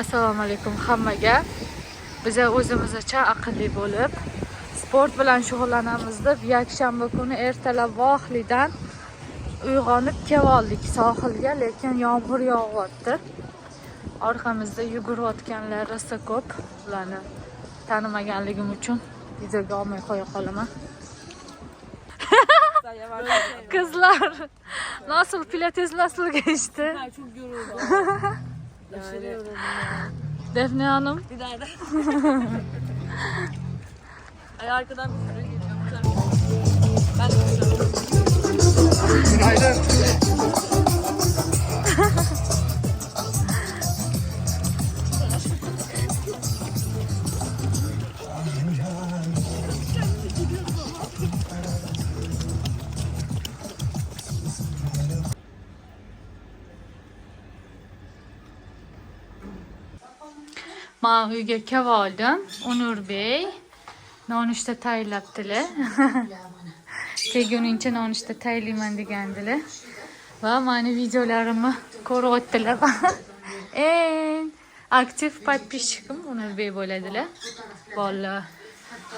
Assalomu alaykum hammaga. Biz o'zimizcha aqlli bo'lib sport bilan shug'ullanamiz deb yakshanba kuni ertalab vohlidan uyg'onib keldik sohilga, lekin yomg'ir yog'yapti. Orqamizda yugurayotganlar rosa ko'p. Ularni tanimaganligim uchun videoga olmay qo'ya qolaman. Kızlar nasıl pilates nasıl geçti? Çok yoruldum. Aşırı yoruldum ya. Defne Hanım. Bir daha da. Ay arkadan bir sürü geliyor. Bu tarafa. Ben de koşuyorum. Günaydın. Men uyga kelib oldim. Onur Bey nonushta tayyorlabdilar. Kelguningcha nonushta tayyorlayman degandilar. Va meni videolarimni ko'ryaptilar. Eng aktiv podpисчикim Onur Bey bo'ladilar. Bolalar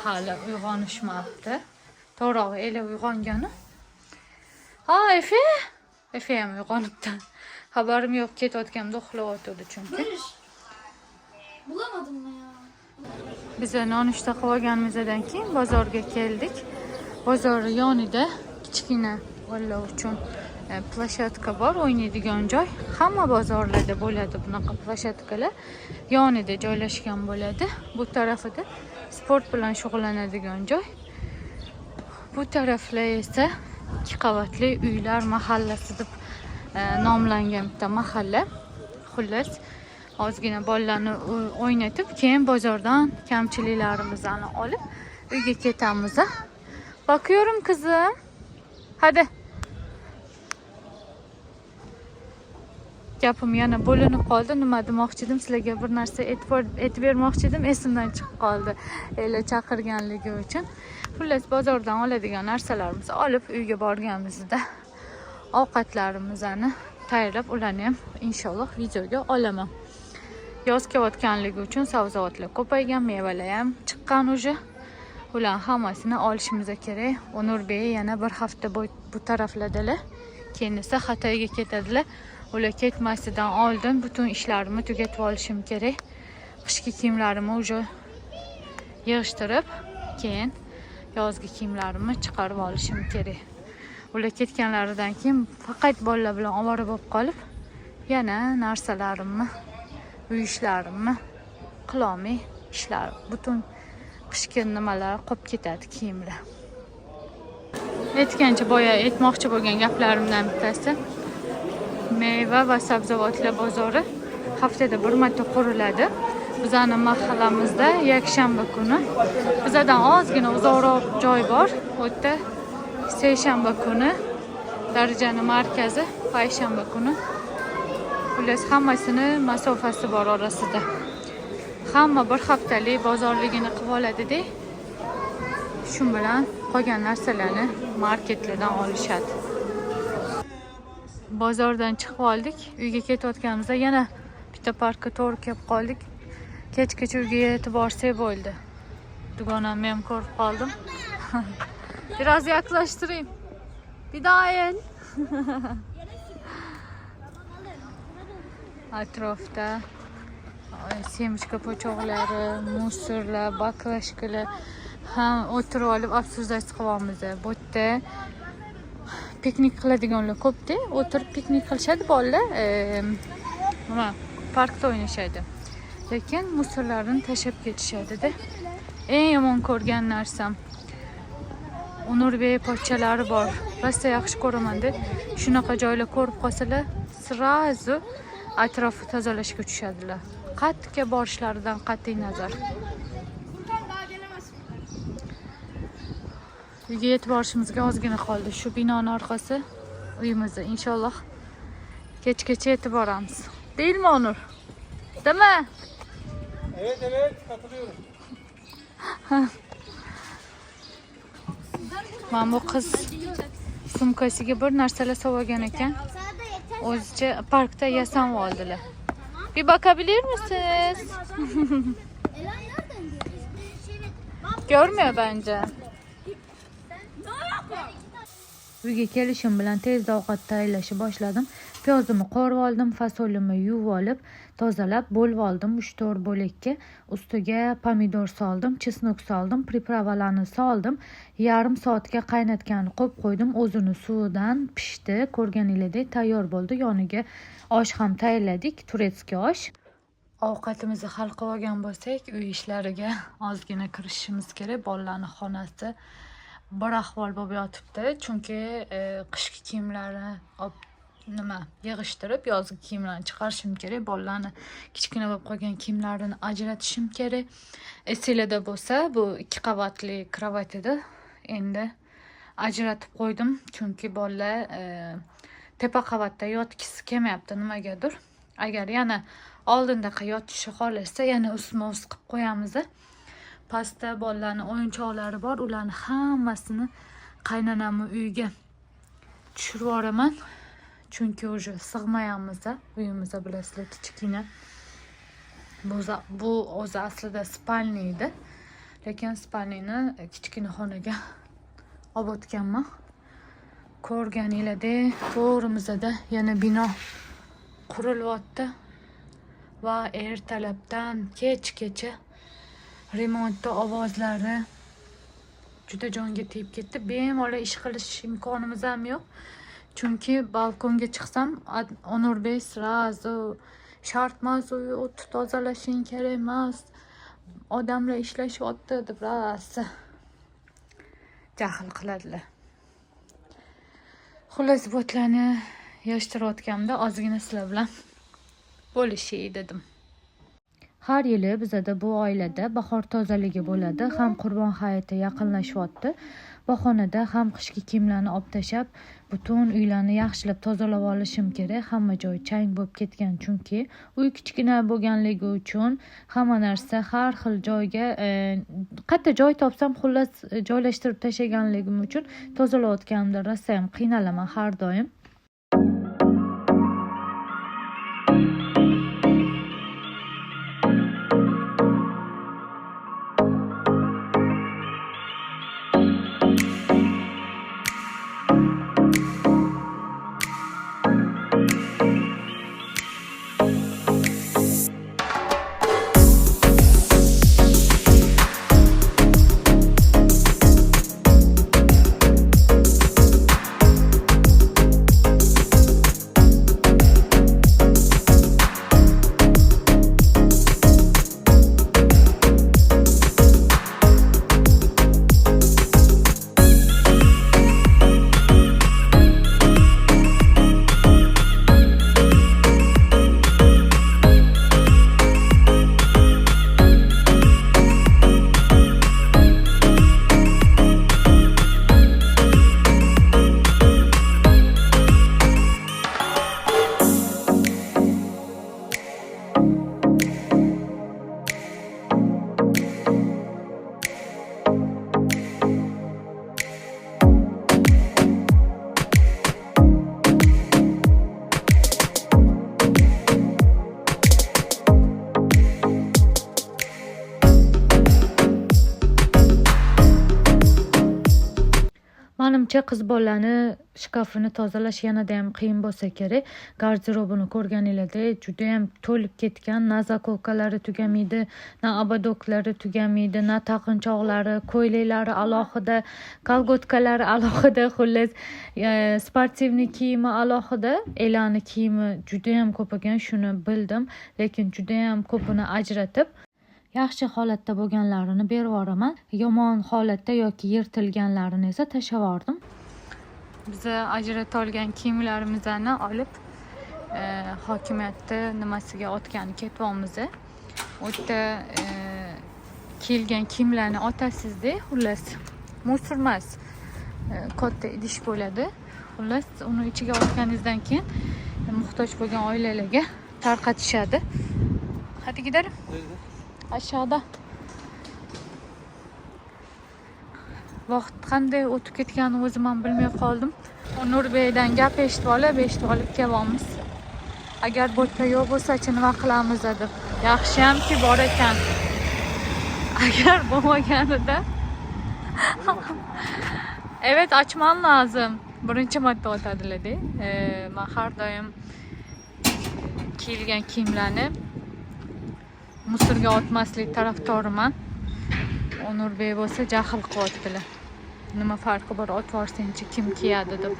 hali uyg'onishmabdi. To'g'ri, ele uyg'ongani. Ha, Efe ham uyg'onibdi. Xabarim yo'q, ketayotganimda uxlayotdi chunki. Bulamadım mı ya? Biz nonushta qilib olganimizdan keyin bozorga keldik. Bozor yonida kichkina bolalar uchun plashatka bor, o'ynaydigan joy. Hamma bozorlarda bo'ladi bunaqa plashatkalar. Yonida joylashgan bo'ladi. Bu tarafida sport bilan shug'ullanadigan joy. Bu taraflar esa 2 qavatli uylar mahallasi deb nomlangan bitta mahalla. Xullas, ozgina bolalarni o'ynatib, keyin bozordan kamchiliklarimizni olib uyga ketamiz. Bakıyorum kızım. Hadi. Gapim yana bo'linib qoldi. Nima demoqchi edim? Sizlarga bir narsa aytib bermoqchi edim, esimdan chiqib qoldi. Ela chaqirganligi uchun. Xullas, bozordan oladigan narsalarimizni olib uyga borganimizda ovqatlarimizni tayyorlab, ularni ham inshaalloh videoga olaman. Yoz kelayotganligi uchun sabzavotlar ko'paygan, mevalar ham chiqqan уже. Ular hammasini olishimiz kerak. Onur Bey yana bir hafta bu tarafladilar. Keyin esa Xitoyga ketadilar. Ular ketmasidan oldin butun ishlarimni tugatib olishim kerak. Qishki kiyimlarimni уже yig'ishtirib, keyin yozgi kiyimlarimni chiqarib olishim kerak. Ular ketganlaridan keyin faqat bolalar bilan ovora bo'lib qolib, yana narsalarimni, uy ishlarimni qilolmay ishlar, butun qishki nimalar qolib ketadi, kiyimlar. Aytgancha boya aytmoqchi bo'lgan gaplarimdan bittasi, meva va sabzavotlar bozori haftada bir marta quriladi. Bizning mahallamizda yakshanba kuni, bizdan ozgina uzoqroq joy bor. U yerda seshanba kuni Darajani markazi, payshanba kuni. Xullas, hammasini masofasi bor orasida. Hamma bir haftalik bozorligini qilib oladi-da. Shu bilan qolgan narsalarni marketlardan olishadi. Bozordan chiqib oldik. Uyga ketayotganimizda yana bitta parkka to'g'ri kelib qoldik. Kechgacha uyga yetib borsak bo'ldi. Dugonamni ham ko'rib qoldim. Biraz yaklaştırayım. Bir daha el. Atrofda semishka po'choqlari, musorlar, baklashkalar ham o'tirib olib afsusdash qilyapmiz. Bu yerda piknik qiladiganlar ko'p-da, o'tirib piknik qilishadi bolalar. Nima, parkda o'ynashadi. Lekin musorlarni tashab ketishadi-da. Eng yomon ko'rgan narsam Onur Bey pochchalari bor. Rosa yaxshi ko'raman-da. Shunaqa joylar ko'rib qolsalar, srazu atrofni tozalashga tushadilar. Qattiq borishlaridan qat'iy nazar. Uyga yetib borishimizga ozgina qoldi. Shu binoning orqasi uyimizda. Inshaalloh kechgacha yetib boramiz. Deyilmi Onur? Dema? Evet, katılıyorum. Mana bu qiz sumkasiga bir narsalar sovg'agan ekan. O'zicha parkda yasam oldilar. Bir bakabilir misiniz? Görmüyor bence. Uyga kelishim bilan tezda ovqat tayyorlashni boshladim. Piyozimni qorib oldim, fasolimni yuvib olib, tozalab bo'lib oldim 3-4 bo'lakka. Ustiga pomidor soldim, chesnok soldim, pripravalarni soldim. Yarim soatga qaynatganini qo'yib qo'ydim. O'zini suvidan pishdi. Ko'rganingizdek tayyor bo'ldi. Yoniga osh ham tayyorladik, turetskiy osh. Ovqatimizni hal qilib olgan bo'lsak, uy ishlariga ozgina kirishimiz kerak. Bolalarning xonasi bir ahvol bo'lib yotibdi, chunki qishki kiyimlarni yig'ishtirib yozgi kiyimlarni chiqarishim kerak. Bolalarni kichkina bo'lib qolgan kiyimlarini ajratishim kerak. Esinglarda bo'lsa, bu 2 qavatli kravat edi. Endi ajratib qo'ydim, chunki bolalar tepa qavatda yotgisi kelmayapti nimagadir. Agar yana oldindaqa yotishni xohlasa, yana ustma-ust qilib qo'yamiz. Pastda bolalarning o'yinchoqlari bor, ularni hammasini qaynonamning uyiga tushirib yuboraman. Chunki o'zi sig'mayamiz uyimizda, bilasizlar, kichkina. Bu o'zi aslida spalni edi, lekin spalnini kichkina xonaga olib o'tganman. Ko'rganinglardek, to'g'rimizda yana bino qurilyapti va ertalabdan kechgacha remontda ovozlari juda jonga tegib ketdi. Bemalol ish qilish imkonimiz ham yo'q. Chunki balkonga chiqsam, Onurbek srazu shartmas o't tozalashing kerak emas. Odamlar ishlashyapti deb rosa jahl qiladilar. Xullas, bo'tlarni yig'ishtirayotganimda ozgina sizlar bilan bo'lishay dedim. Har yili bizada bu oilada bahor tozaligi bo'ladi. Ham Qurbon hayiti yaqinlashyapti. Bahonada ham qishki kiyimlarni olib tashab, butun uylarni yaxshilab tozalab olishim kerak. Hamma joy chang bo'lib ketgan, chunki uy kichkina bo'lganligi uchun hamma narsa har xil joyga qayerda joy topsam, xullas joylashtirib tashlaganligim uchun tozalayotganimda rosa ham qiynalaman har doim. Menimcha qiz bolani shkafini tozalash yanada ham qiyin bo'lsa kerak. Garderobini ko'rganinglardek juda ham to'lib ketgan. Na zakolkalari tugamaydi, na abadoklari tugamaydi, na taqinchoqlari, ko'ylaklari alohida, kolgotkalari alohida, xullas sportivniy kiyimi alohida, elani kiyimi juda ham ko'p ekan, shuni bildim, lekin juda ham ko'pini ajratib yaxshi holatda bo'lganlarini berib yuboraman. Yomon holatda yoki yirtilganlarini esa tashlab yubordim. Biz ajrata olgan kiyimlarimizni olib hokimiyatda nimasiga otgani ketyapmiz. U yerda kelgan kiyimlarni otasizda, xullas musurmas katta idish bo'ladi. Xullas uni ichiga otganingizdan keyin muhtoj bo'lgan oilalarga tarqatishadi. Hadi gidelim. Aşağıda. Vaqt qanday o'tib ketganini o'zim ham bilmay qoldim. Nurbekdan gap eshitib olib kelyapmiz. Agar bo'tda yo'q bo'lsa-chi nima qilamiz deb. Yaxshiyamki bor ekan. Agar bo'lmaganida evet açman lazım. Birinchi marta o'tadilar-da. Men har doim kiyilgan kiyimlarni musorga otmaslik tarafdoriman. Onurbek bo'lsa jahl qilyaptilar. Nima farqi bor otvorsinchi kim kiyadi deb.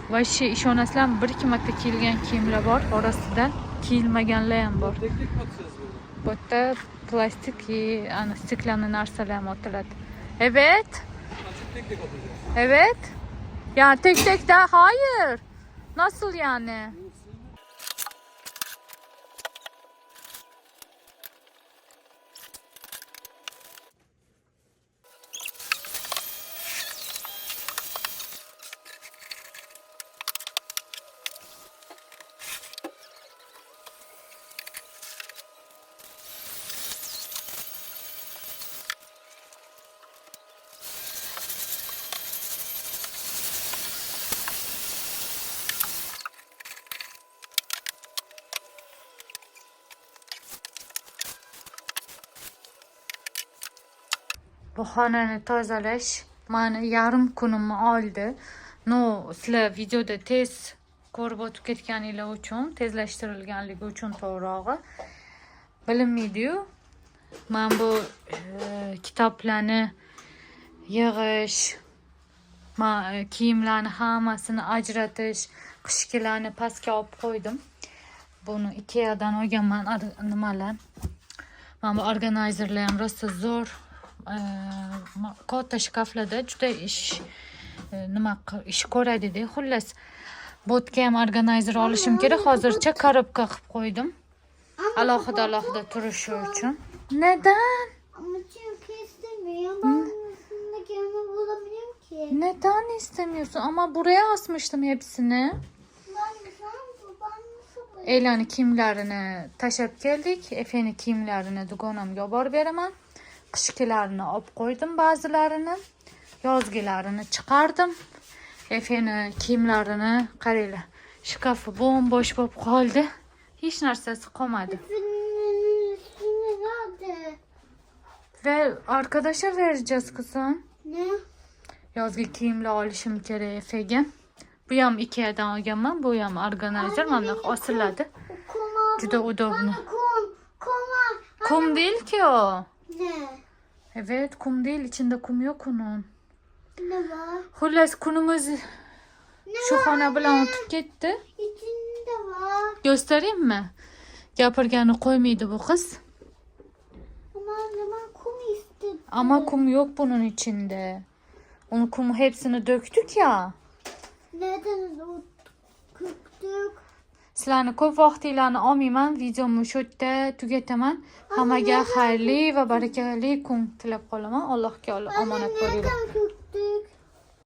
Va shu ishonasizlarmi, bir ikki marta kiyilgan kiyimlar bor, orasida kiyilmaganlar ham bor. Tek tek mi atacağız böyle? Bu yerda plastik, ana stiklanli narsalar ham otiladi. Evet. Açıp tek tek atacağız. Evet. Ya tek tek de hayır. Nasıl yani? Bu xonani tozalash mani yarim kunimni oldi. No, sizlar videoda tez ko'rib o'tib ketganinglar uchun, tezlashtirilganligi uchun to'g'rog'i bilinmaydi-yu. Men bu kitoblarni yig'ish, kiyimlarni hammasini ajratish, qishkilarni pastga olib qo'ydim. Buni Ikeadan olganman nimalar. Mana bu organizerlar ham rosa zo'r. Katta shkaflarda juda ish ko'radi-da. Xullas, bo'tga ham organizer olishim kerak. Hozircha korobka qilib qo'ydim. Alohida turishi uchun. Neden? Ama çünkü istemiyorum. Ben üstünde kendimi bulabilirim ki. Neden istemiyorsun? Ama buraya asmıştım hepsini. Ben nasıl bulayım? Elani kiyimlarini tashlab keldik. Efe'ni kiyimlarini dugonamga olib borib beraman. Qishkilarini olib qo'ydim ba'zilarini. Yozgilarini chiqardim. Efe'ni kiyimlarini qaranglar. Shkafi bo'm-bo'sh bo'lib qoldi. Hech narsasi qolmadi. Üstünde nerede? Ve arkadaşa vereceğiz kızım. Ne? Yozgi kiyimlar olishim kerak Efe'ga. Bu ham Ikeadan olganman, bu ham organizer mana osiladi. Kuma. Juda udobni. Kuma. Kum değil ki o. Ne? Evet, kum değil, içinde kum yok onun. Ne var? Xullas kunimiz shu xona bilan o'tib ketdi. İçinde var. Göstereyim mi? Gapirgani qo'ymaydi bu qiz. Ama zaman kum istedim. Ama kum yok bunun içinde. Onun kumu hepsini döktük ya. Neden o kırdık? Sizlarni ko'p vaqtinglarni olmayman. Videomni shu yerda tugataman. Hammaga xayrli va barakali kun tilab qolaman. Allohga omonat bo'linglar. Neden kırdık?